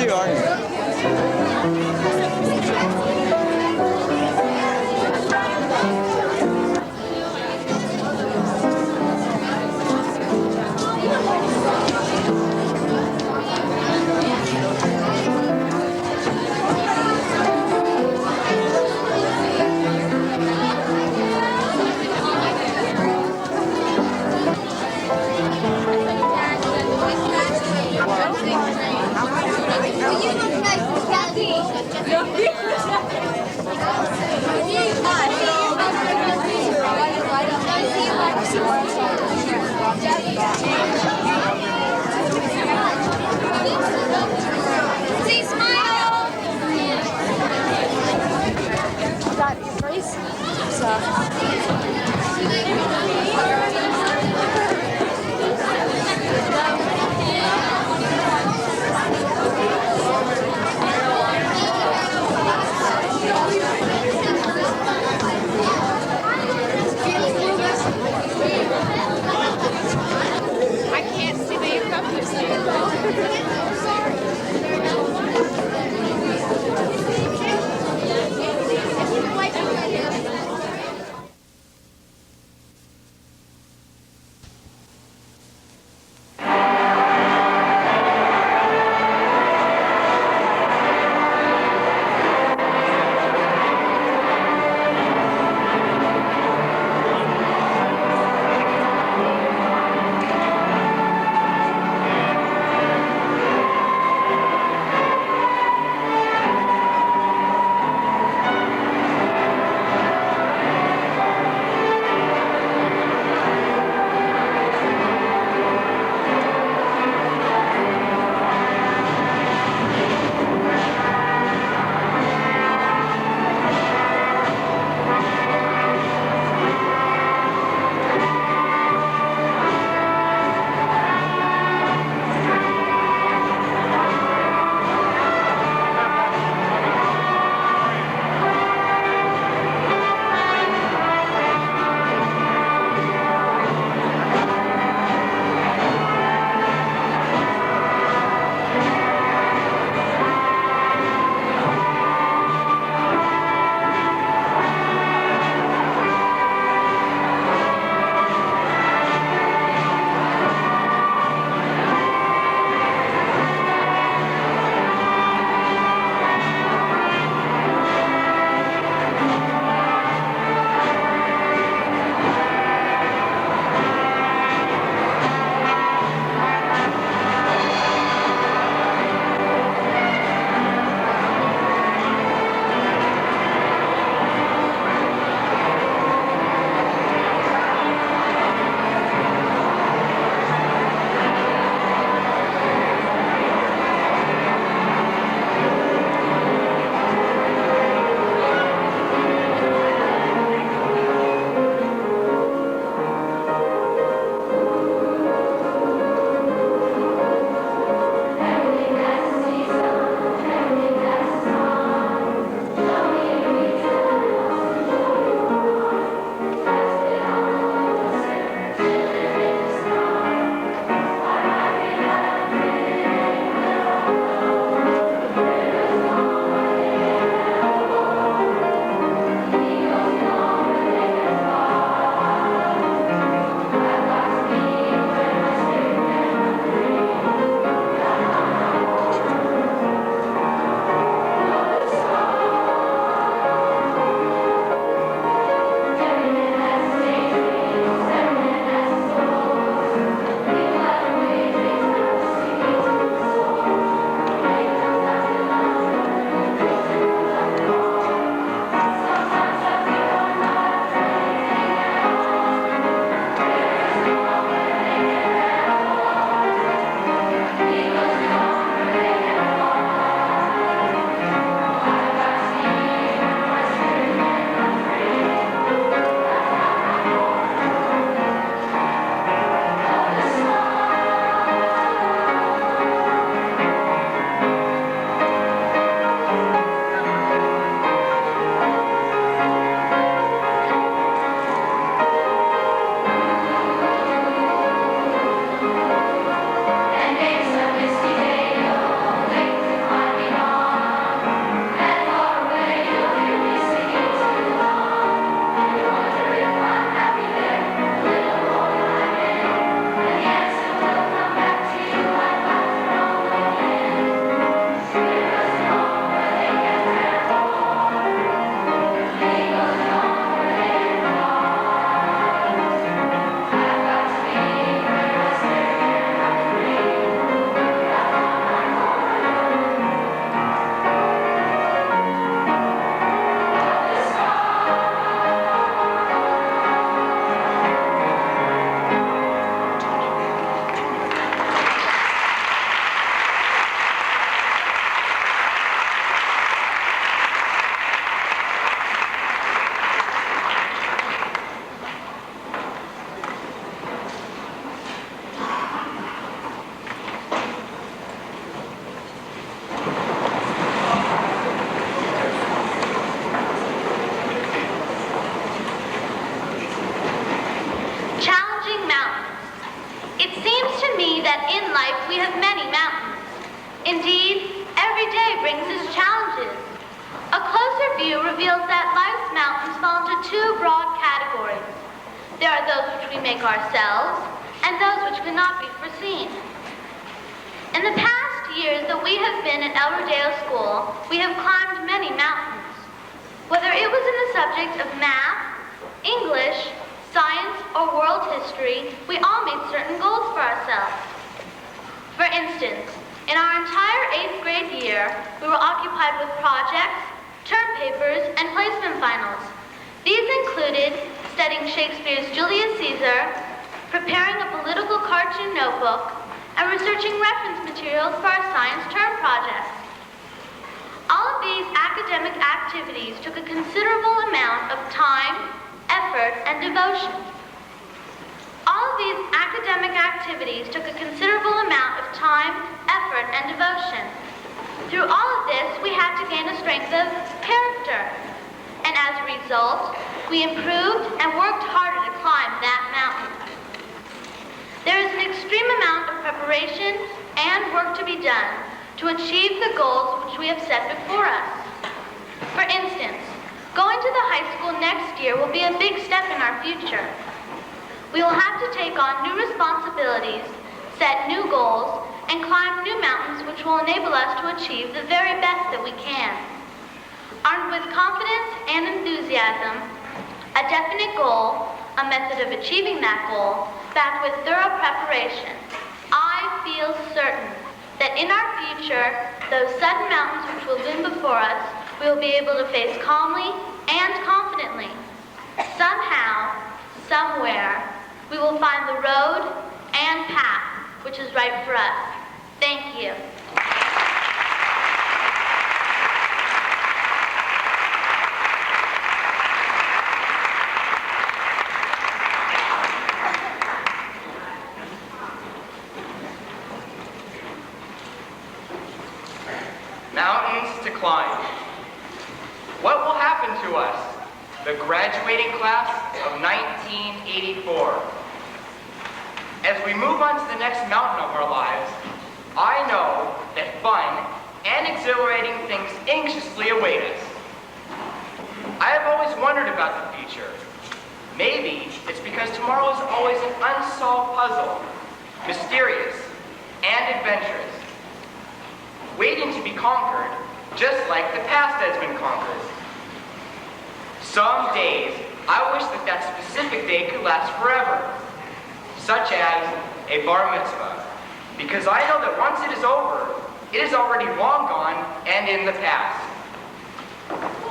too, aren't you? You look nice, Kelly. that in life we have many mountains. Indeed, every day brings its challenges. A closer view reveals that life's mountains fall into two broad categories. There are those which we make ourselves, and those which cannot be foreseen. In the past years that we have been at El Rodeo School, we have climbed many mountains. Whether it was in the subject of math, English, science, or world history, we all made certain goals for ourselves. For instance, in our entire 8th grade year, we were occupied with projects, term papers, and placement finals. These included studying Shakespeare's Julius Caesar, preparing a political cartoon notebook, and researching reference materials for our science term projects. All of these academic activities took a considerable amount of time, effort, and devotion. All of these academic activities took a considerable amount of time, effort, and devotion. Through all of this, we had to gain a strength of character. And as a result, we improved and worked harder to climb that mountain. There is an extreme amount of preparation and work to be done to achieve the goals which we have set before us. For instance, going to the high school next year will be a big step in our future. We will have to take on new responsibilities, set new goals, and climb new mountains which will enable us to achieve the very best that we can. Armed with confidence and enthusiasm, a definite goal, a method of achieving that goal, backed with thorough preparation, I feel certain that in our future, those sudden mountains which will loom before us, we will be able to face calmly and confidently. Somehow, somewhere, we will find the road and path which is right for us. Thank you. Mountains to climb. What will happen to us, the graduating class of 1984? As we move on to the next mountain of our lives, I know that fun and exhilarating things anxiously await us. I have always wondered about the future. Maybe it's because tomorrow is always an unsolved puzzle, mysterious and adventurous, waiting to be conquered, just like the past has been conquered. Some days, I wish that that specific day could last forever, such as a bar mitzvah, because I know that once it is over, it is already long gone and in the past.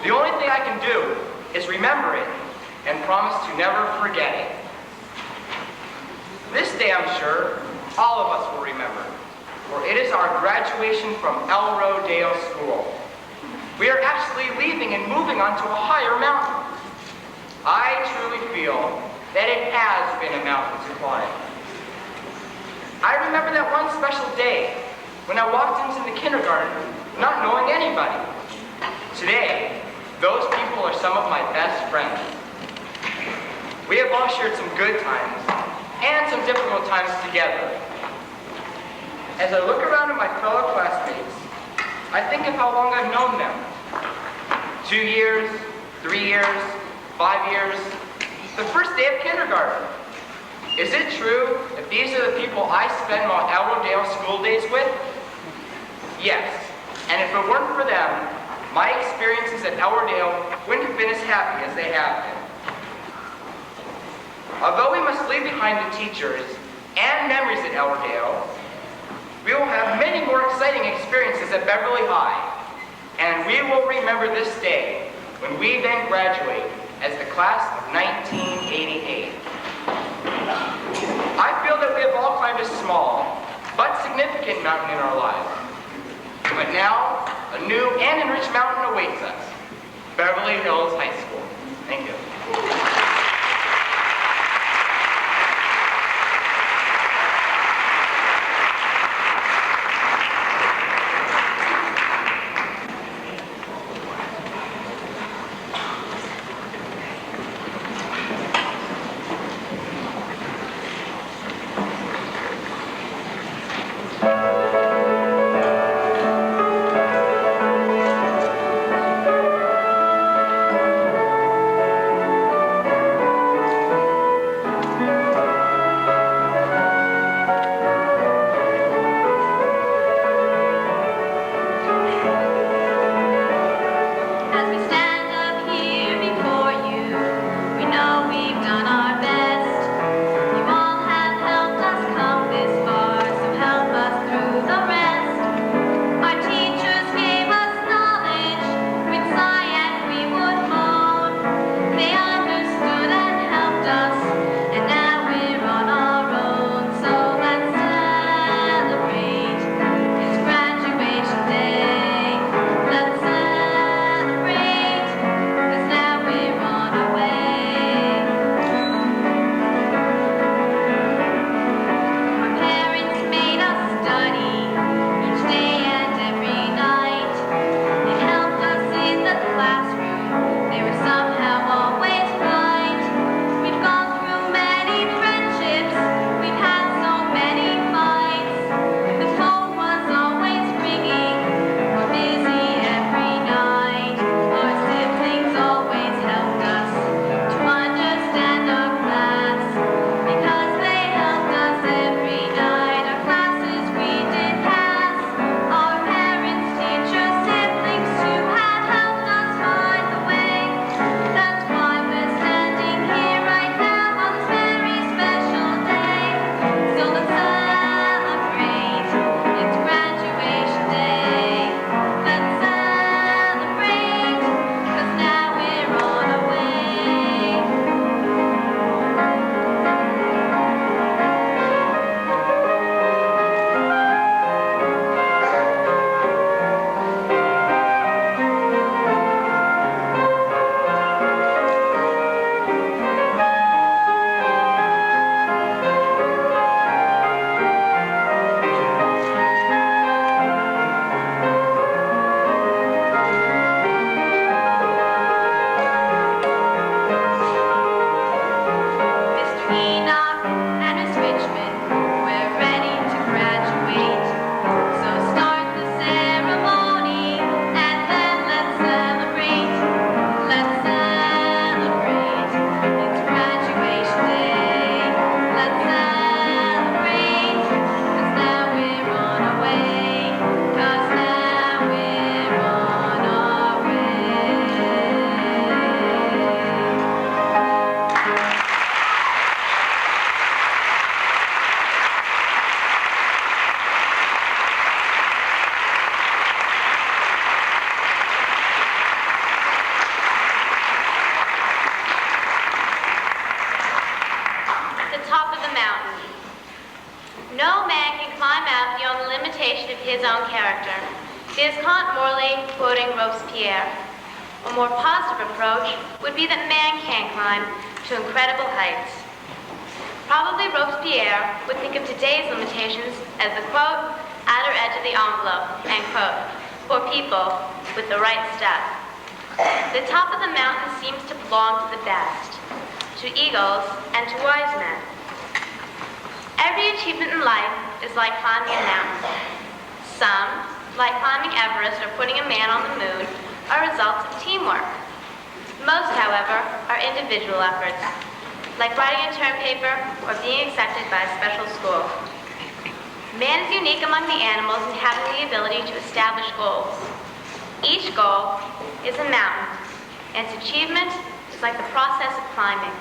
The only thing I can do is remember it and promise to never forget it. This day, I'm sure, all of us will remember, for it is our graduation from El Rodeo School. We are actually leaving and moving on to a higher mountain. I truly feel that it has been a mountain to climb. I remember that one special day when I walked into the kindergarten not knowing anybody. Today, those people are some of my best friends. We have all shared some good times and some difficult times together. As I look around at my fellow classmates, I think of how long I've known them. 2 years, 3 years, 5 years, the first day of kindergarten. Is it true that these are the people I spend my El Rodeo school days with? Yes, and if it weren't for them, my experiences at El Rodeo wouldn't have been as happy as they have been. Although we must leave behind the teachers and memories at El Rodeo, we will have many more exciting experiences at Beverly High, and we will remember this day when we then graduate as the class of 1988. I feel that we have all climbed a small but significant mountain in our lives. But now, a new and enriched mountain awaits us, Beverly Hills High School. Thank you. Enoch and Miss Richmond, we're ready to graduate. So start the ceremony and then let's celebrate. Let's celebrate. It's graduation day. Let's celebrate. 'Cause now we're on our way. 'Cause now we're on our way. The top of the mountain. No man can climb out beyond the limitation of his own character. There's Kant Morley quoting Robespierre. A more positive approach would be that man can climb to incredible heights. Probably Robespierre would think of today's limitations as the, quote, outer edge of the envelope, end quote, for people with the right stuff. The top of the mountain seems to belong to the best, to eagles and to wise men. Every achievement in life is like climbing a mountain. Some, like climbing Everest or putting a man on the moon, are results of teamwork. Most, however, are individual efforts, like writing a term paper or being accepted by a special school. Man is unique among the animals in having the ability to establish goals. Each goal is a mountain, and its achievement is like the process of climbing.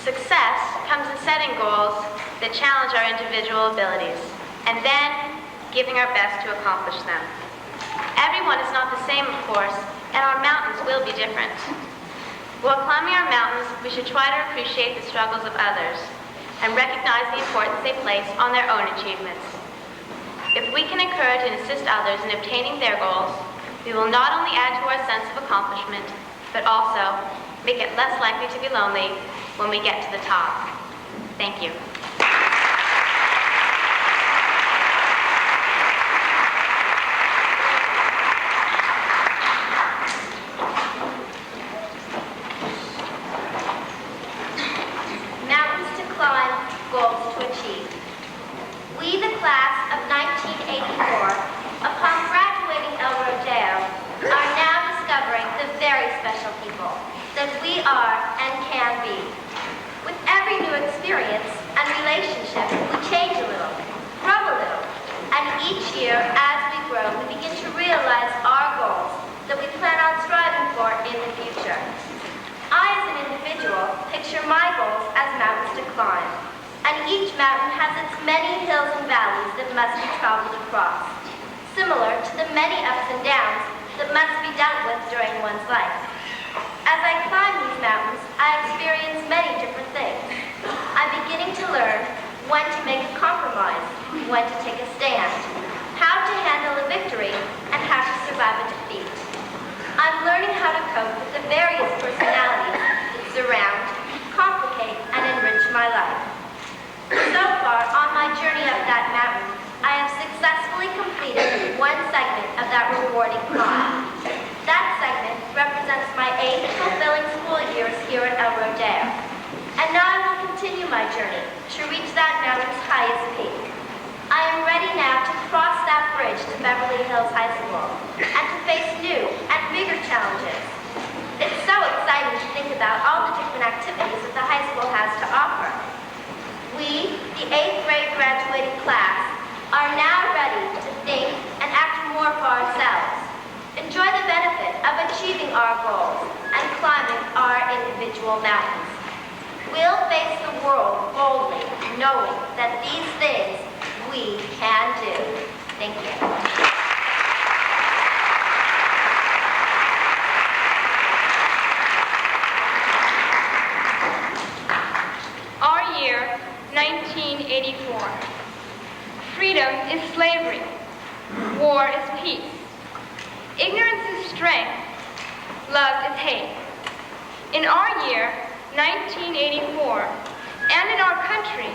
Success comes in setting goals that challenge our individual abilities, and then giving our best to accomplish them. Everyone is not the same, of course, and our mountains will be different. While climbing our mountains, we should try to appreciate the struggles of others and recognize the importance they place on their own achievements. If we can encourage and assist others in obtaining their goals, we will not only add to our sense of accomplishment, but also make it less likely to be lonely when we get to the top. Thank you. Mountains to climb, goals to achieve. We, the class of 1984, upon graduating El Rodeo, are now discovering the very special people that we are and can be. With every new experience and relationship, we change a little, grow a little, and each year, as we grow, we begin to realize our goals that we plan on striving for in the future. I, as an individual, picture my goals as mountains to climb, and each mountain has its many hills and valleys that must be traveled across, similar to the many ups and downs that must be dealt with during one's life. As I climb these mountains, I experience many different things. I'm beginning to learn when to make a compromise, when to take a stand, how to handle a victory, and how to survive a defeat. I'm learning how to cope with the various personalities that surround, complicate, and enrich my life. So far, on my journey up that mountain, I have successfully completed one segment of that rewarding climb. That segment represents my 8 fulfilling school years here at El Rodeo. And now I will continue my journey to reach that mountain's highest peak. I am ready now to cross that bridge to Beverly Hills High School and to face new and bigger challenges. It's so exciting to think about all the different activities that the high school has to offer. We, the 8th grade graduating class, are now ready to think and act more for ourselves, enjoy the benefit of achieving our goals and climbing our individual mountains. We'll face the world boldly, knowing that these things we can do. Thank you. Our year, 1984. Freedom is slavery. War is peace. Ignorance is strength. Love is hate. In our year, 1984, and in our country,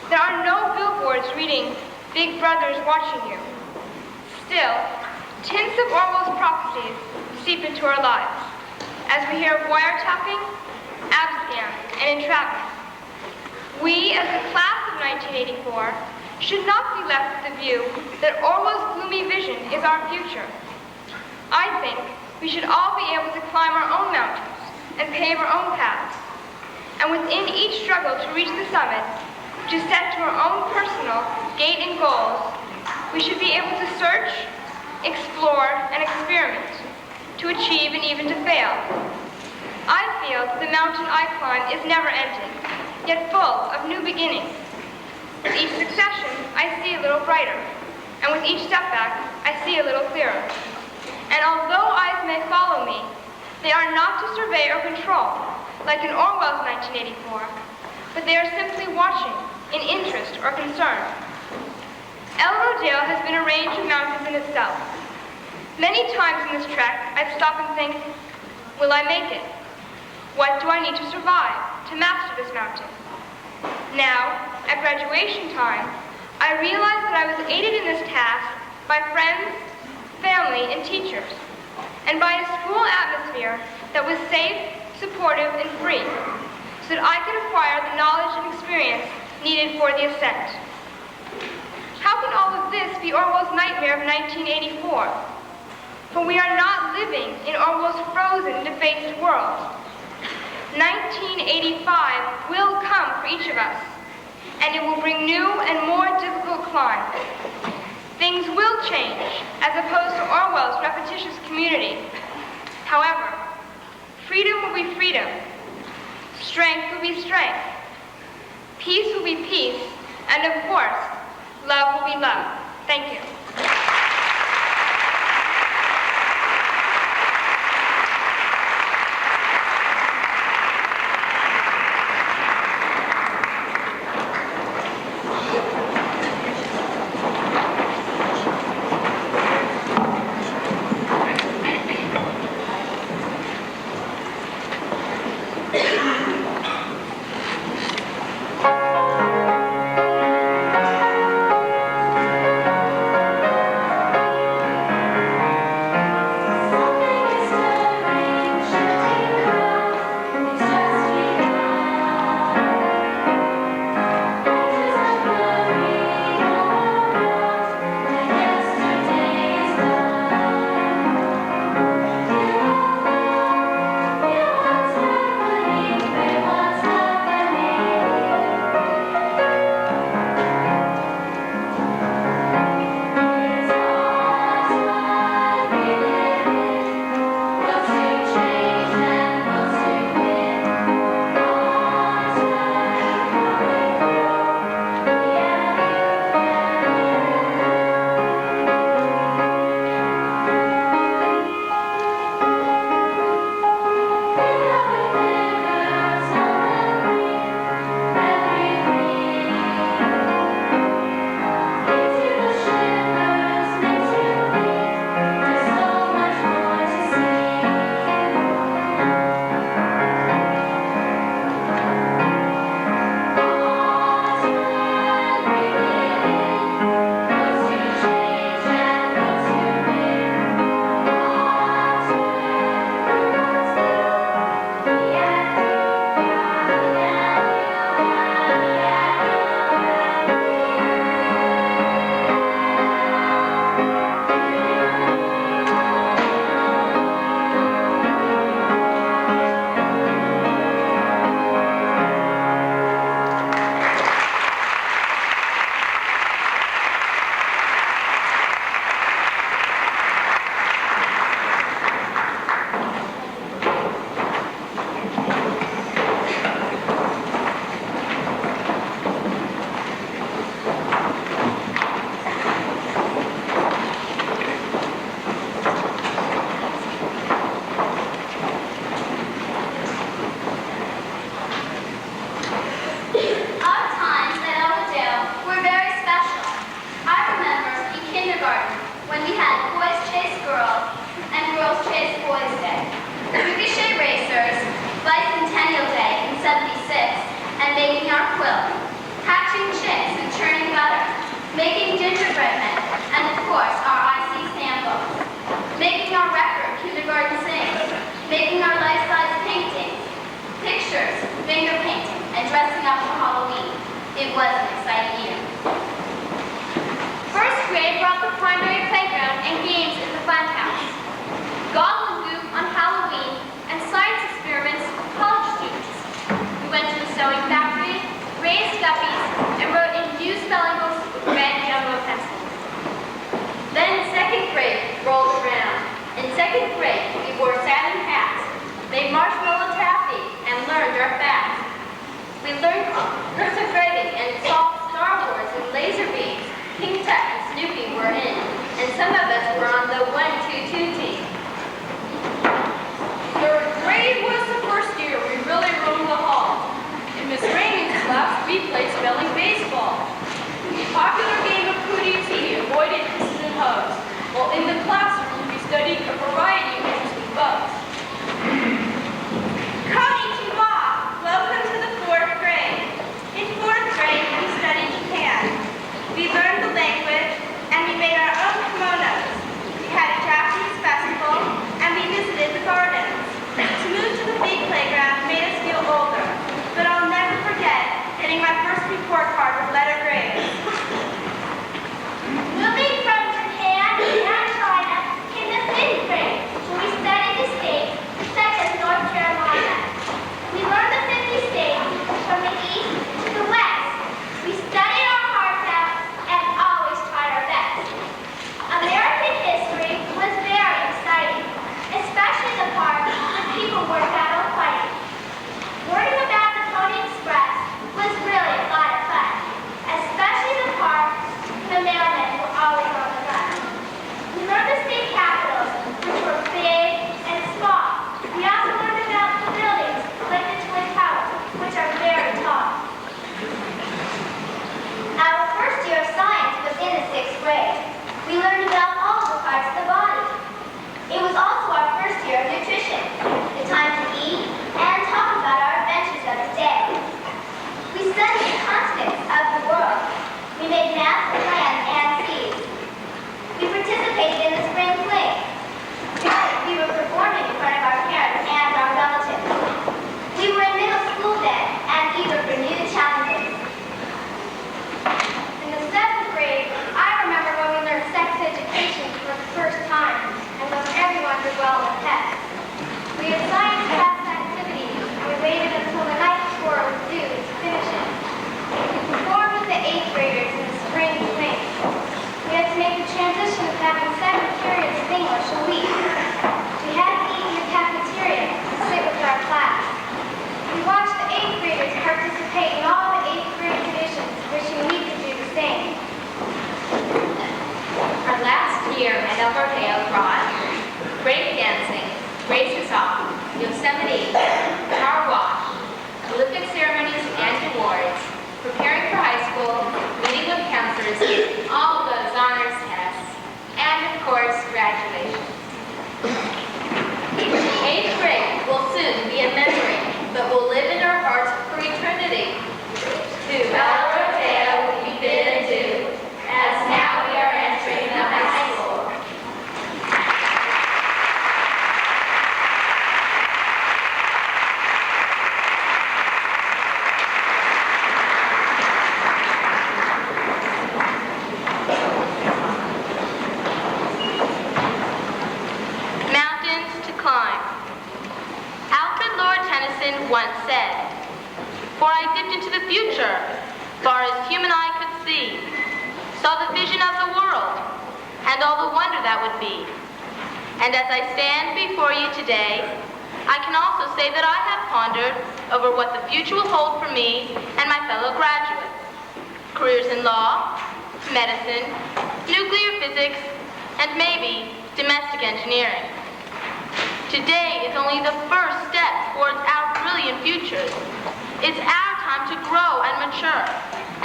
there are no billboards reading, "Big Brother's watching you." Still, tints of Orwell's prophecies seep into our lives as we hear of wiretapping, scam and entrapment. We, as the class of 1984, should not be left with the view that Orwell's gloomy vision is our future. I think we should all be able to climb our own mountains and pave our own paths. And within each struggle to reach the summit, which is set to our own personal gate and goals, we should be able to search, explore, and experiment, to achieve and even to fail. I feel that the mountain I climb is never ending, yet full of new beginnings. With each succession, I see a little brighter, and with each setback, I see a little clearer. And although eyes may follow me, they are not to survey or control, like in Orwell's 1984, but they are simply watching in interest or concern. El Rodeo has been a range of mountains in itself. Many times in this trek, I've stopped and think, will I make it? What do I need to survive to master this mountain? Now, at graduation time, I realized that I was aided in this task by friends, family, and teachers, and by a school atmosphere that was safe, supportive, and free, so that I could acquire the knowledge and experience needed for the ascent. How can all of this be Orwell's nightmare of 1984? For we are not living in Orwell's frozen, defaced world. 1985 will come for each of us, and it will bring new and more difficult climbs. Things will change, as opposed to Orwell's repetitious community. However, freedom will be freedom. Strength will be strength. Peace will be peace. And of course, love will be love. Thank you. It was an exciting year. First grade brought the primary playground and games in the fun house. Goblin Goop on Halloween and science experiments with college students. We went to the sewing factory, raised guppies, and wrote in new spelling books with red jumbo pencils. Then second grade rolled around. In second grade, we wore satin hats, made marshmallow taffy, and learned our facts. We learned cursive writing and solved Star Wars and laser beams. King Tut and Snoopy were in, and some of us were on the 1-2-2 team. Third grade was the first year we really roamed the hall. In Miss Raymond's class, we played spelling baseball. The popular game of cootie-tee avoided kisses and hugs, while in the classroom we studied a variety of interesting bugs. Konnichiwa! Welcome to the 4th grade. In 4th grade, we studied Japan. We learned the language, and we made our own kimonos. We had a Japanese festival, and we visited the gardens. To move to the big playground made us feel older, but I'll never forget getting my first report card with letter grades. Moving from Japan and China in the 5th grade, we studied the states such as North Carolina. We learned the 50 states from the east to the west. We studied our hearts out and always tried our best. American history was very exciting, especially the part where people were battle fighting. Learning about the Pony Express was really a lot of fun, especially the part the mailmen were always on the run. We learned the state capitals, which were big and small. We also learned about the buildings, like the Twin Towers, which are very tall. Our first year of science was in the 6th grade. We learned about all the parts of the body. It was also our first year of nutrition, the time to eat, and talk about our adventures of the day. We studied the continents of the world. We made maps of land and seas. We participated in the spring fling. We were performing in front of our parents and our relatives. We were in middle school then and eager for new challenges. In the 7th grade, I remember when we learned sex education for the first time and when everyone did well in the test. We had science class activities and we waited until the night before it was due to finish it. We performed with the 8th graders in the spring fling. We had to make the transition of having 7 periods of English a week. We had to eat in the cafeteria and sit with our class. We watched the 8th graders participate in all the 8th grade traditions, wishing we could do the same. Our last year at El Rodeo brought break dancing, races off, Yosemite, car wash, Olympic ceremonies and awards, preparing for high school, meeting with counselors, all of those honors tests, and of course, graduation. 8th grade will soon be a memory, but will live in our hearts for eternity. To El Rodeo we bid adieu, as now we are entering the high school. Mountains to climb. Alfred Lord Tennyson once said, "For I dipped into the future, far as human eye could see, saw the vision of the world, and all the wonder that would be. And as I stand before you today, I can also say that I have pondered over what the future will hold for me and my fellow graduates. Careers in law, medicine, nuclear physics, and maybe domestic engineering. Today is only the first step towards our brilliant futures. It's our time to grow and mature,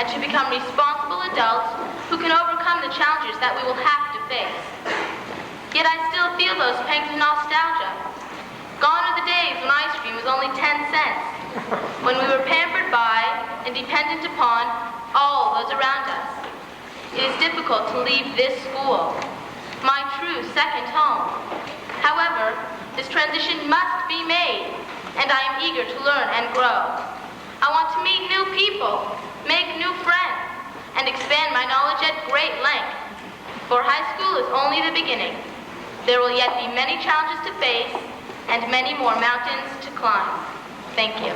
and to become responsible adults who can overcome the challenges that we will have to face. Yet I still feel those pangs of nostalgia. Gone are the days when ice cream was only 10 cents, when we were pampered by and dependent upon all those around us. It is difficult to leave this school, my true second home. However, this transition must be made, and I am eager to learn and grow. I want to meet new people, make new friends, and expand my knowledge at great length. For high school is only the beginning. There will yet be many challenges to face and many more mountains to climb. Thank you.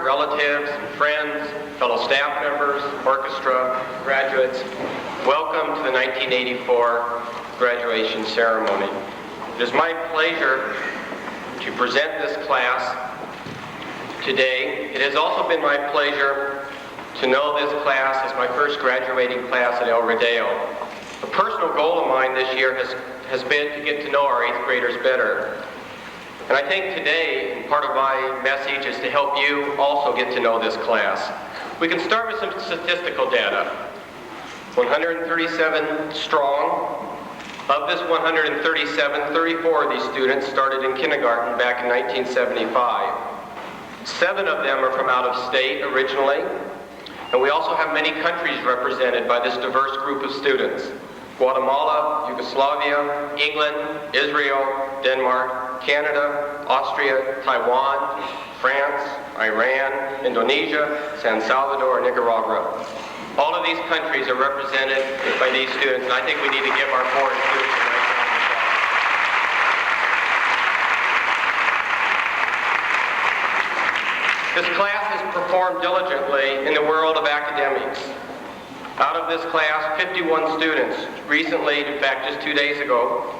Relatives, friends, fellow staff members, orchestra, graduates, welcome to the 1984 graduation ceremony. It is my pleasure to present this class today. It has also been my pleasure to know this class as my first graduating class at El Rodeo. A personal goal of mine this year has been to get to know our 8th graders better. And I think today, part of my message is to help you also get to know this class. We can start with some statistical data. 137 strong. Of this 137, 34 of these students started in kindergarten back in 1975. 7 of them are from out of state originally. And we also have many countries represented by this diverse group of students. Guatemala, Yugoslavia, England, Israel, Denmark, Canada, Austria, Taiwan, France, Iran, Indonesia, San Salvador, and Nicaragua. All of these countries are represented by these students, and I think we need to give our foreign students a nice round of applause. This class has performed diligently in the world of academics. Out of this class, 51 students recently, in fact just 2 days ago,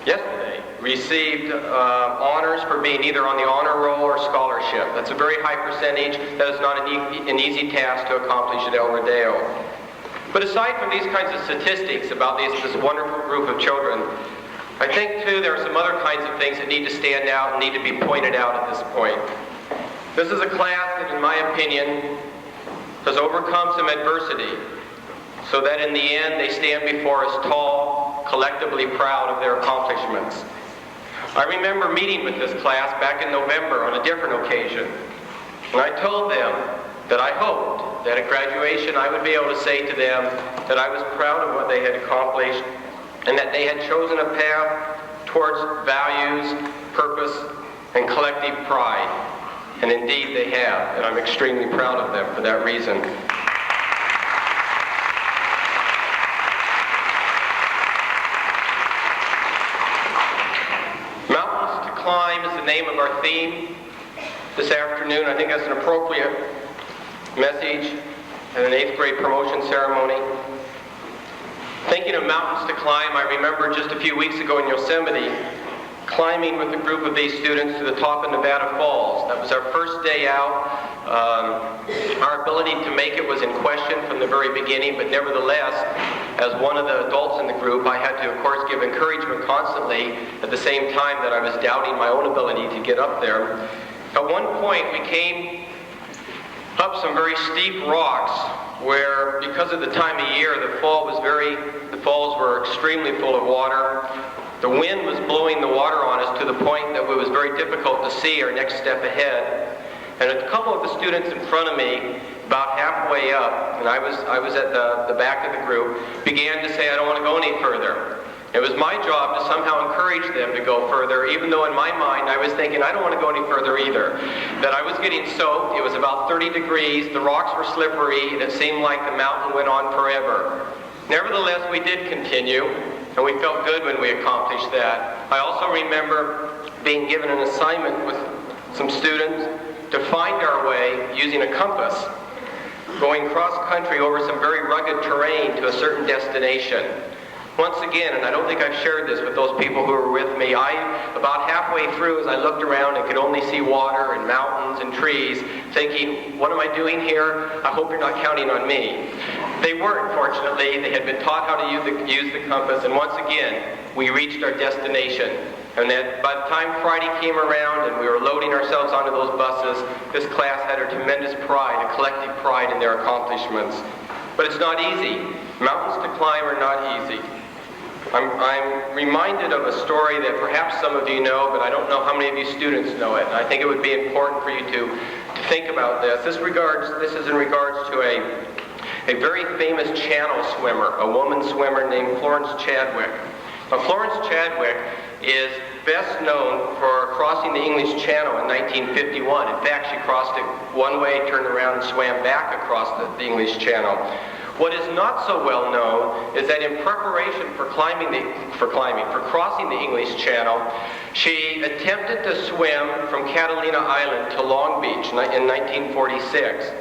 yesterday, received honors for being either on the honor roll or scholarship. That's a very high percentage. That is not an easy task to accomplish at El Rodeo. But aside from these kinds of statistics about this wonderful group of children, I think too there are some other kinds of things that need to stand out and need to be pointed out at this point. This is a class that, in my opinion, has overcome some adversity, so that in the end they stand before us tall, collectively proud of their accomplishments. I remember meeting with this class back in November on a different occasion, and I told them that I hoped that at graduation I would be able to say to them that I was proud of what they had accomplished and that they had chosen a path towards values, purpose, and collective pride. And indeed they have, and I'm extremely proud of them for that reason. Climb is the name of our theme this afternoon. I think that's an appropriate message at an 8th grade promotion ceremony. Thinking of mountains to climb, I remember just a few weeks ago in Yosemite, climbing with a group of these students to the top of Nevada Falls. That was our first day out. Our ability to make it was in question from the very beginning, but nevertheless, as one of the adults in the group, I had to, of course, give encouragement constantly at the same time that I was doubting my own ability to get up there. At one point, we came up some very steep rocks where, because of the time of year, the falls were extremely full of water. The wind was blowing the water on us to the point that it was very difficult to see our next step ahead. And a couple of the students in front of me, about halfway up, and I was at the back of the group, began to say, I don't want to go any further. It was my job to somehow encourage them to go further, even though in my mind I was thinking, I don't want to go any further either. That I was getting soaked, it was about 30 degrees, the rocks were slippery, and it seemed like the mountain went on forever. Nevertheless, we did continue, and we felt good when we accomplished that. I also remember being given an assignment with some students to find our way using a compass, going cross-country over some very rugged terrain to a certain destination. Once again, and I don't think I've shared this with those people who were with me, about halfway through, as I looked around and could only see water and mountains and trees, thinking, what am I doing here? I hope you're not counting on me. They weren't, fortunately. They had been taught how to use the compass, and once again, we reached our destination. And then by the time Friday came around and we were loading ourselves onto those buses, this class had a tremendous pride, a collective pride in their accomplishments. But it's not easy. Mountains to climb are not easy. I'm reminded of a story that perhaps some of you know, but I don't know how many of you students know it. And I think it would be important for you to think about this. This is in regards to a very famous channel swimmer, a woman swimmer named Florence Chadwick. Now, Florence Chadwick is best known for crossing the English Channel in 1951. In fact, she crossed it one way, turned around, and swam back across the English Channel. What is not so well known is that in preparation for crossing the English Channel, she attempted to swim from Catalina Island to Long Beach in 1946.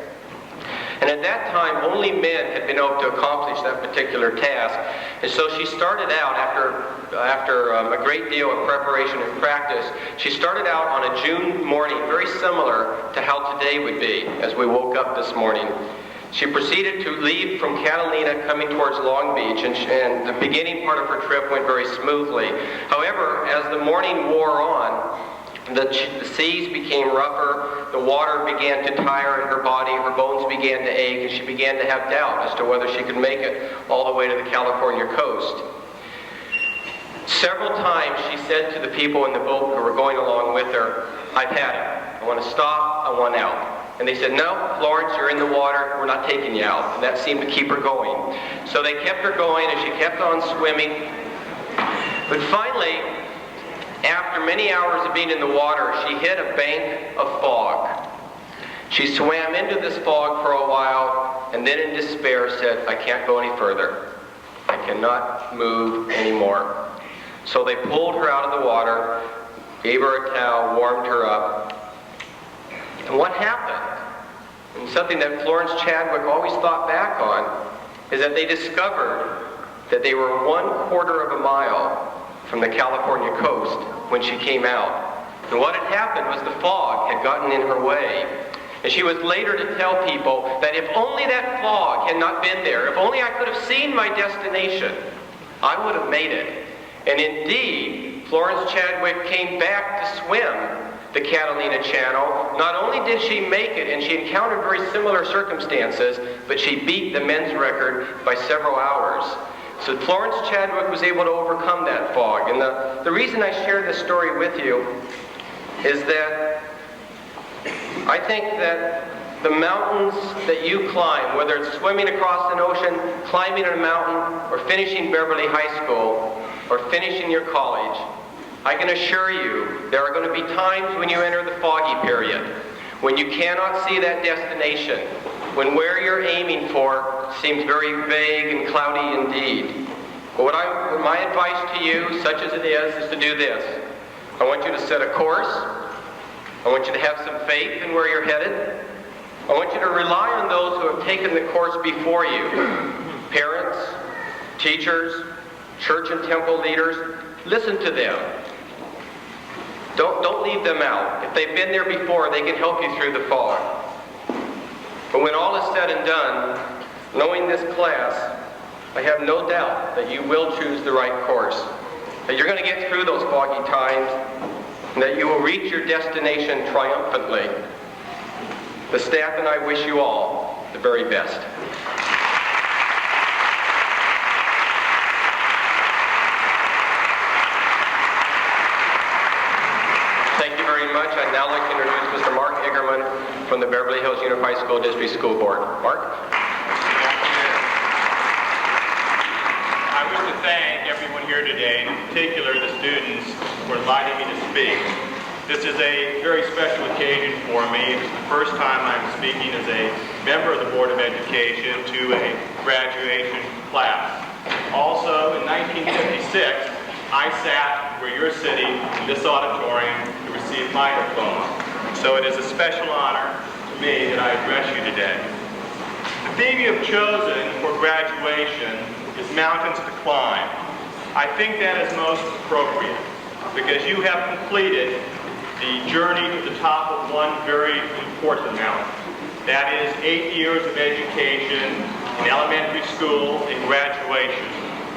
And at that time, only men had been able to accomplish that particular task. And so she started out, after a great deal of preparation and practice, she started out on a June morning, very similar to how today would be, as we woke up this morning. She proceeded to leave from Catalina coming towards Long Beach, and the beginning part of her trip went very smoothly. However, as the morning wore on, the seas became rougher, the water began to tire in her body, her bones began to ache, and she began to have doubt as to whether she could make it all the way to the California coast. Several times she said to the people in the boat who were going along with her, "I've had it. I want to stop, I want out." And they said, "No, Florence, you're in the water, we're not taking you out." And that seemed to keep her going. So they kept her going, and she kept on swimming. But finally, after many hours of being in the water, she hit a bank of fog. She swam into this fog for a while, and then in despair said, "I can't go any further. I cannot move anymore." So they pulled her out of the water, gave her a towel, warmed her up. And what happened, and something that Florence Chadwick always thought back on, is that they discovered that they were 1/4 of a mile from the California coast when she came out. And what had happened was the fog had gotten in her way. And she was later to tell people that if only that fog had not been there, if only I could have seen my destination, I would have made it. And indeed, Florence Chadwick came back to swim the Catalina Channel. Not only did she make it, and she encountered very similar circumstances, but she beat the men's record by several hours. So Florence Chadwick was able to overcome that fog. And the reason I share this story with you is that I think that the mountains that you climb, whether it's swimming across an ocean, climbing a mountain, or finishing Beverly High School, or finishing your college, I can assure you there are going to be times when you enter the foggy period, when you cannot see that destination, when where you're aiming for seems very vague and cloudy indeed. But my advice to you, such as it is to do this. I want you to set a course. I want you to have some faith in where you're headed. I want you to rely on those who have taken the course before you. Parents, teachers, church and temple leaders, listen to them. Don't leave them out. If they've been there before, they can help you through the fog. But when all is said and done, knowing this class, I have no doubt that you will choose the right course, that you're going to get through those foggy times, and that you will reach your destination triumphantly. The staff and I wish you all the very best. Thank you very much. I'd now like to introduce Mr. Mark Eggerman from the Beverly Hills Unified School District School Board. Mark? I wish to thank everyone here today, and in particular the students, for inviting me to speak. This is a very special occasion for me. It's the first time I'm speaking as a member of the Board of Education to a graduation class. Also, in 1956, I sat where you're sitting in this auditorium to receive my diploma. So it is a special honor to me that I address you today. The theme you have chosen for graduation is mountains to climb. I think that is most appropriate because you have completed the journey to the top of one very important mountain. That is 8 years of education in elementary school and graduation.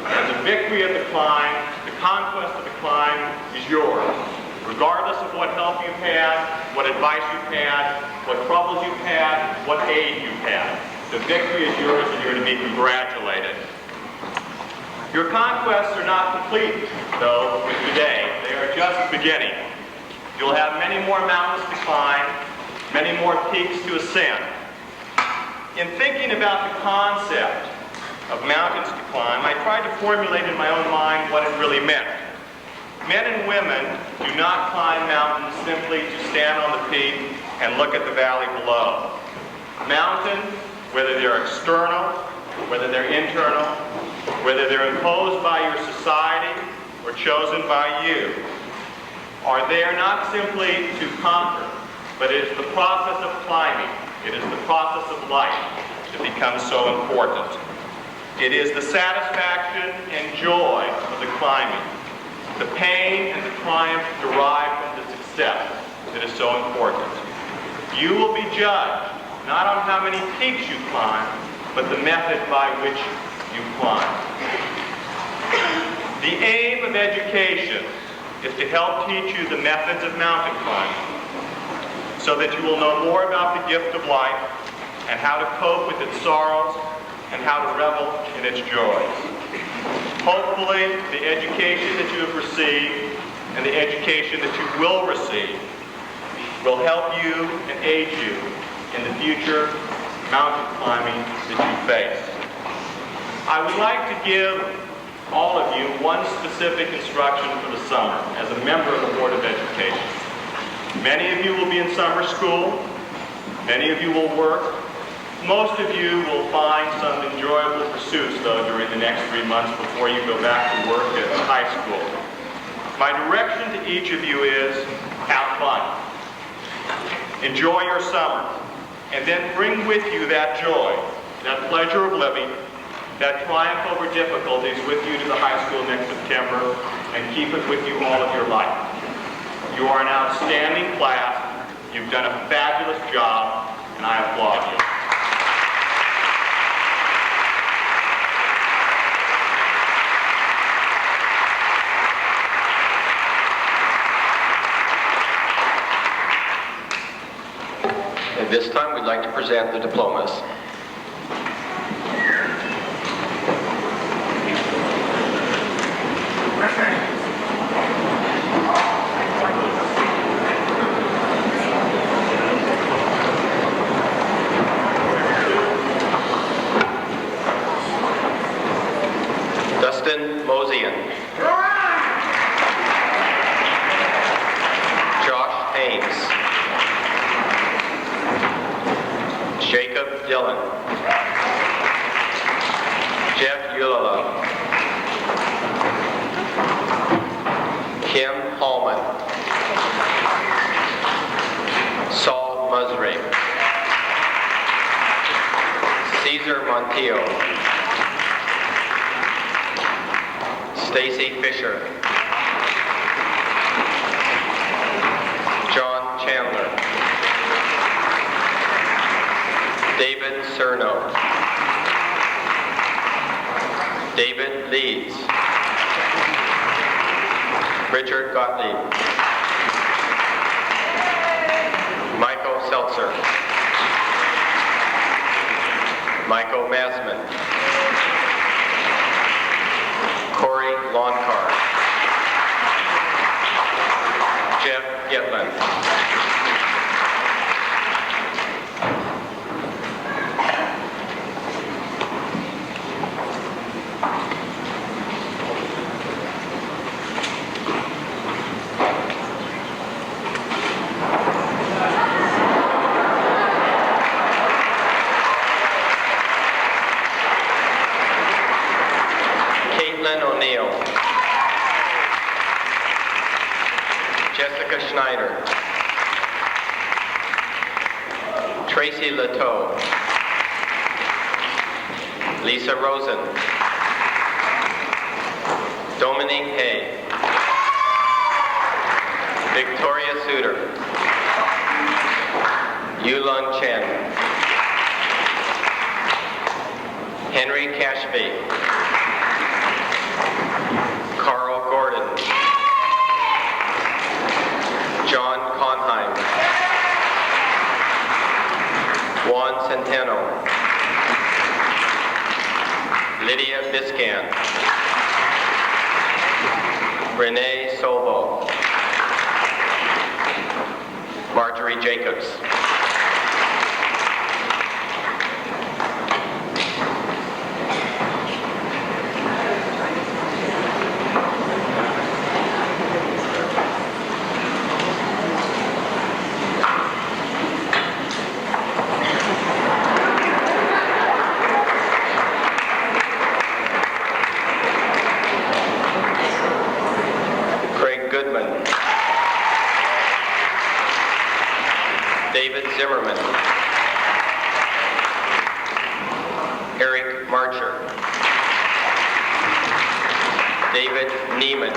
And the victory of the climb, the conquest of the climb is yours. Regardless of what help you've had, what advice you've had, what troubles you've had, what aid you've had. The victory is yours and you're to be congratulated. Your conquests are not complete, though, with today. They are just beginning. You'll have many more mountains to climb, many more peaks to ascend. In thinking about the concept of mountains to climb, I tried to formulate in my own mind what it really meant. Men and women do not climb mountains simply to stand on the peak and look at the valley below. Mountains, whether they're external, whether they're internal, whether they're imposed by your society or chosen by you, are there not simply to conquer, but it is the process of climbing, it is the process of life that becomes so important. It is the satisfaction and joy of the climbing, the pain and the triumph derived from the success that is so important. You will be judged not on how many peaks you climb, but the method by which you climb. The aim of education is to help teach you the methods of mountain climbing so that you will know more about the gift of life and how to cope with its sorrows and how to revel in its joys. Hopefully, the education that you have received and the education that you will receive will help you and aid you in the future mountain climbing that you face. I would like to give all of you one specific instruction for the summer as a member of the Board of Education. Many of you will be in summer school. Many of you will work. Most of you will find some enjoyable pursuits, though, during the next 3 months before you go back to work at high school. My direction to each of you is, have fun. Enjoy your summer. And then bring with you that joy, that pleasure of living, that triumph over difficulties with you to the high school next September, and keep it with you all of your life. You are an outstanding class. You've done a fabulous job, and I applaud you. At this time, we'd like to present the diplomas. Dustin Mosian. Josh Ames. Jacob Dillon. Jeff Ulala. Kim Hallman. Saul Musgrave. Caesar Montiel. Stacy Fisher. John Chandler. David Cerno. David Leeds. Richard Gottlieb. Michael Seltzer. Michael Masman. Corey Lonkar. Jeff Gitlin. O'Neill. Jessica Schneider. Tracy Leteau. Lisa Rosen. Dominique Hay. Victoria Suter. Yulun Chen. Henry Cashby. Carl Gordon. John Conheim. Juan Centeno. Lydia Biscan. Renee Sobo. Marjorie Jacobs. Craig Goodman. David Zimmerman. Eric Marcher. David Neiman.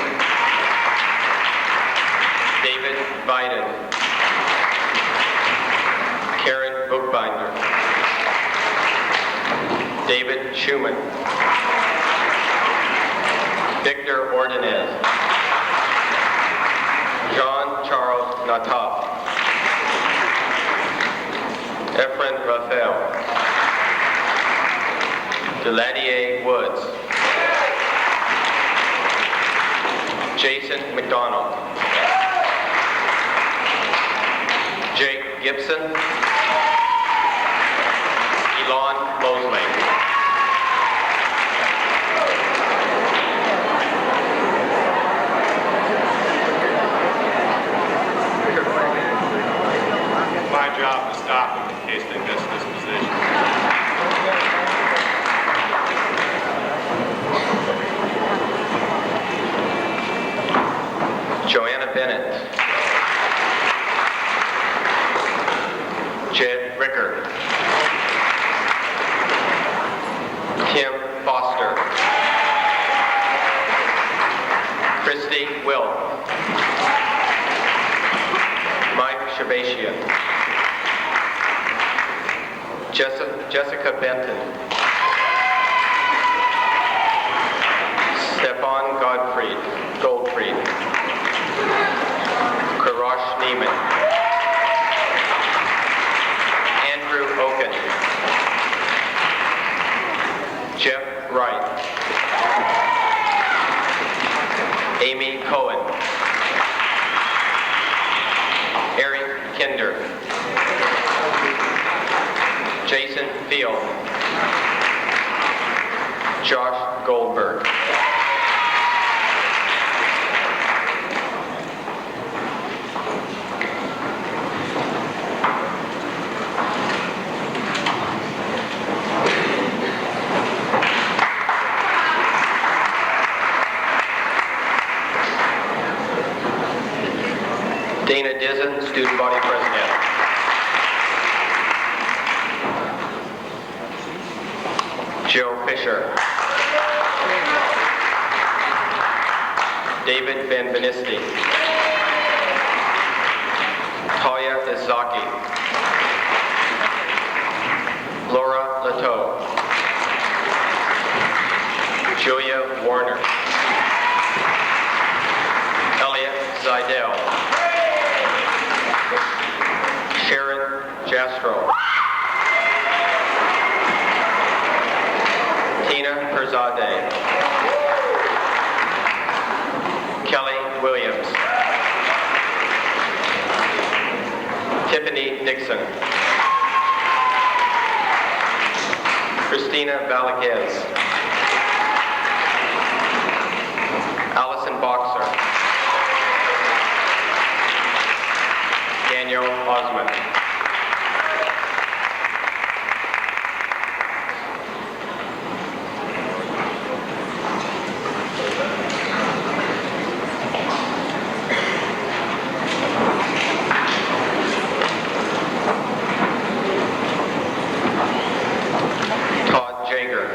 David Biden. Karen Bookbinder. David Schumann. Victor Ordonez. John Charles Nataf. Efren Raphael. Deladier Woods. Jason McDonald. Jake Gibson. Elon Mosley. My job to stop them in case they miss this position. Joanna Bennett. Jed Ricker. Tim Foster. Christy Will. Mike Shabashian. Jessica Benton. Stefan Goldfried. Karash Neiman. Andrew Oken. Jeff Wright. Amy Cohen. Eric Kinder. Jason Field. Josh Goldberg. Dana Dizzen, Student Body President. Joe Fisher. David Benvenisti. Talia Izaki. Laura Lateau. Julia Warner. Elliot Zidell. Sharon Jastro. Tina Perzadeh. Kelly Williams. Tiffany Dixon. Christina Valaquez. Allison Boxer. Daniel Osmond. Todd Jager.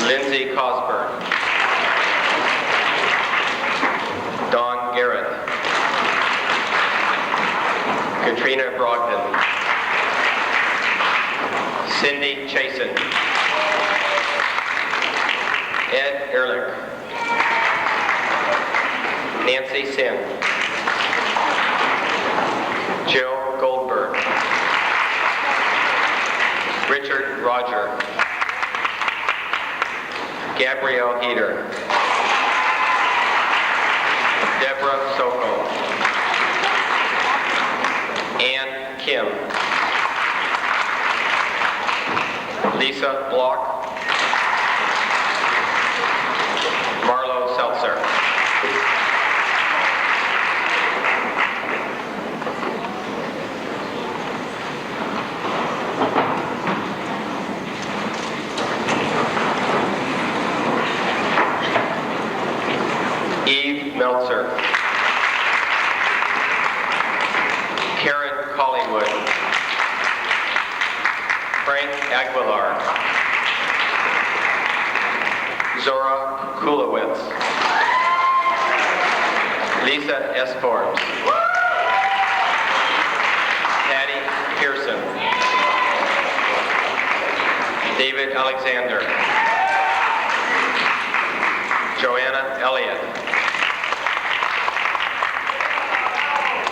Lindsay Cosburn. Don Garrett. Katrina Brogdon. Cindy Chasen. Ed Ehrlich. Nancy Sin. Jill Goldberg. Richard Richard Roger. Gabrielle Heater. Deborah Sokol. Ann Kim. Lisa Block. Marlo Seltzer. Eve Meltzer. Karen Collingwood. Frank Aguilar. Zora Kulowitz. Lisa S. Forbes. Patty Pearson. David Alexander. Joanna Elliott.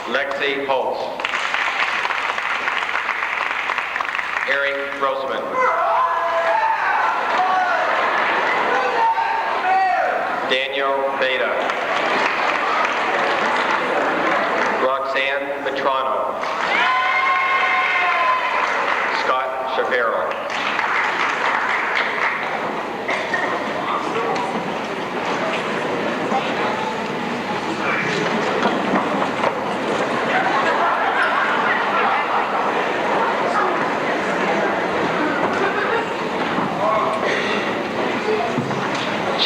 Lexi Holtz. Eric Roseman. Daniel Beta. Roxanne Petrano. Scott Shapiro.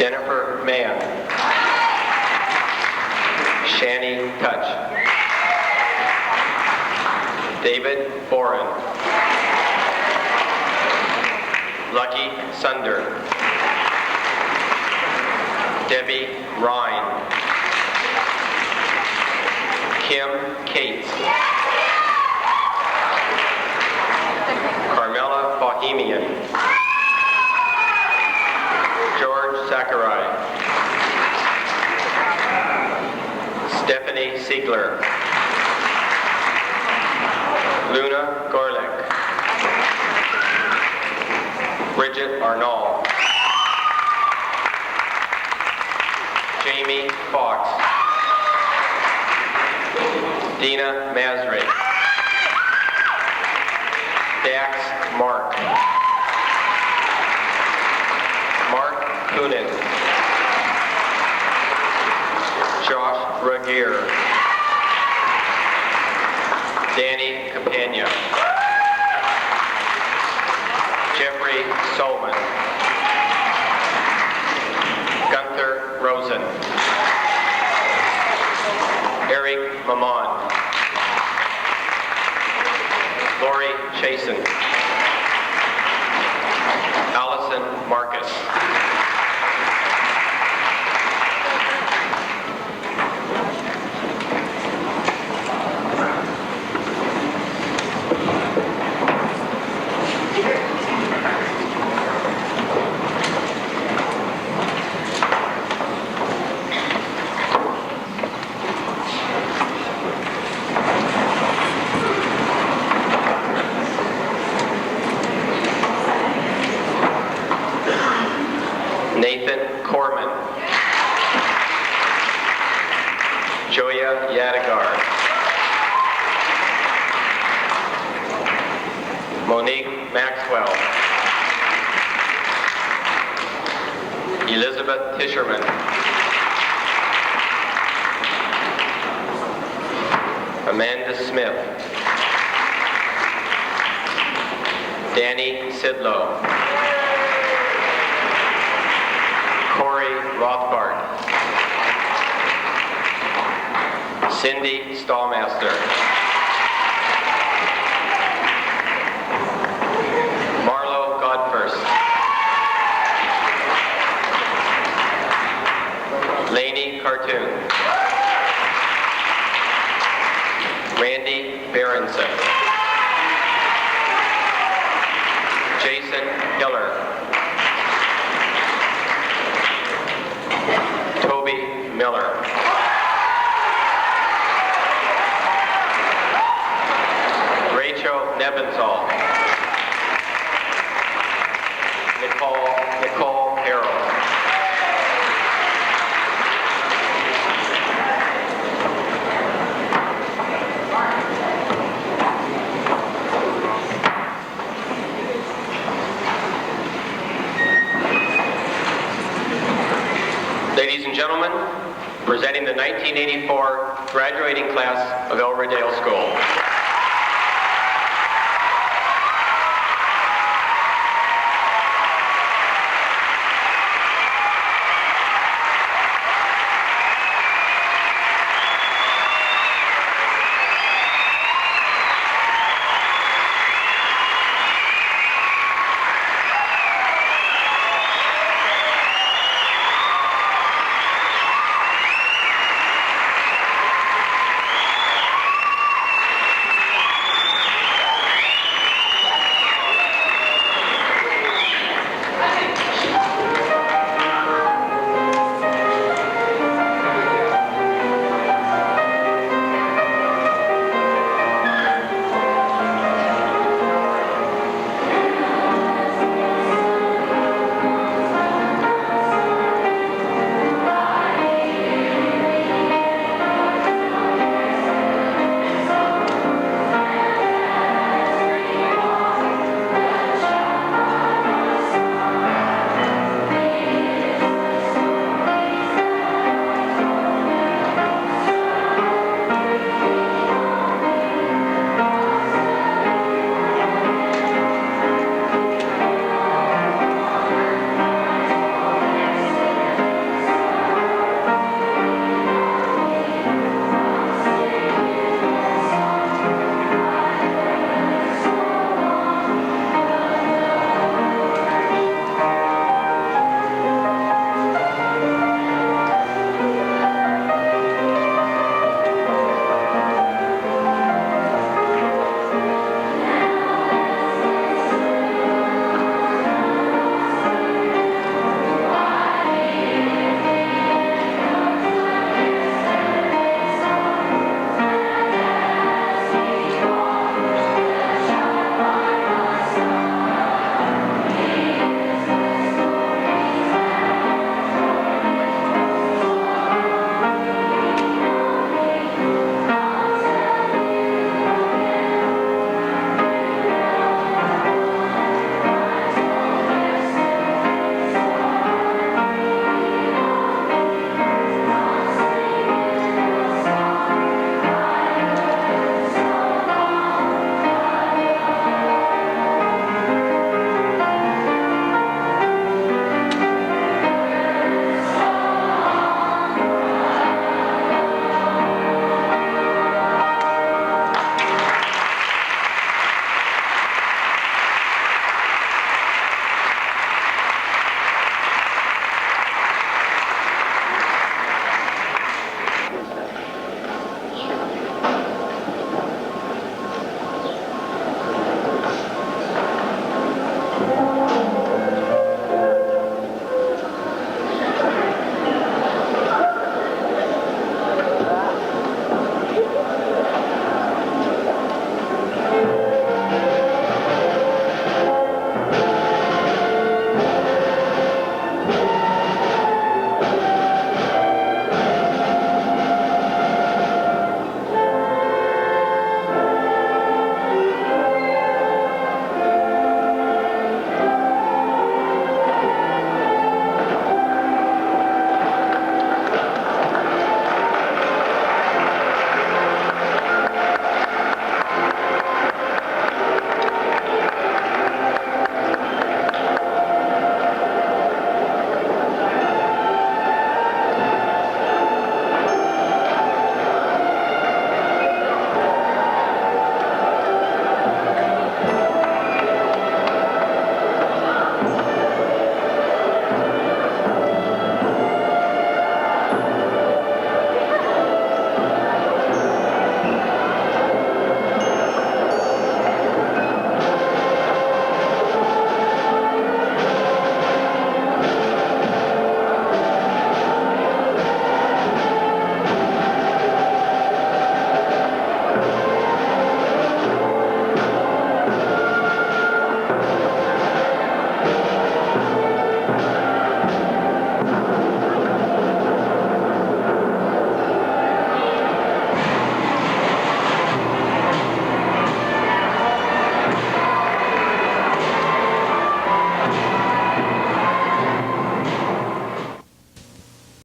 Jennifer Mann. Shani Touch. David Boren. Lucky Sunder. Debbie Ryan. Kim Cates. Carmela Bohemian. George Sakurai. Stephanie Siegler. Luna Gorlick. Bridget Arnold. Jamie Fox. Dina Masri. Dax Mark. Mark Coonan. Josh Regier. Danny Campagna. Jeffrey Solman. Gunther Rosen. Eric Mamon. Lori Chasen. Allison Marcus. Nathan Corman. Joya Yadigar. Monique Maxwell. Elizabeth Tisherman. Amanda Smith. Danny Sidlow. Corey Rothbard. Cindy Stallmaster. Marlo Godfirst. Lainey Cartoon. Randy Berenson. Jason Hiller. Toby Miller. Rachel Nebenthal. presenting the 1984 graduating class of El Rodeo School.